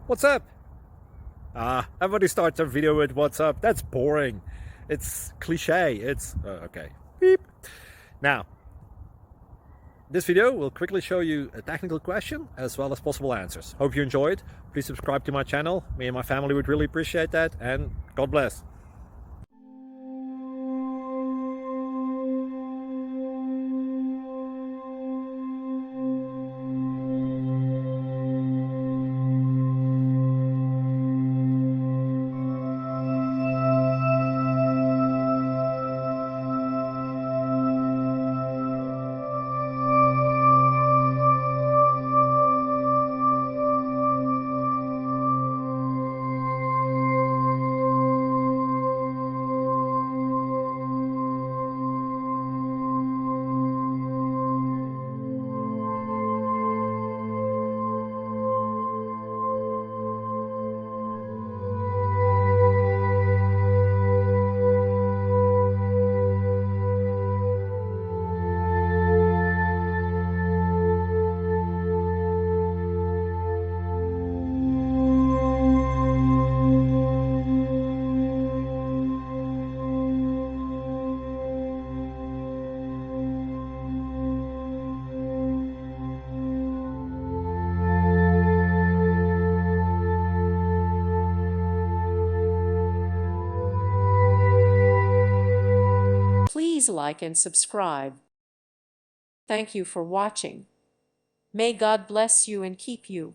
What's up? Everybody starts their video with what's up. That's boring. It's cliche. It's okay. Beep. Now, this video will quickly show you a technical question as well as possible answers. Hope you enjoyed. Please subscribe to my channel. Me and my family would really appreciate that, and God bless. Please like and subscribe. Thank you for watching. May God bless you and keep you.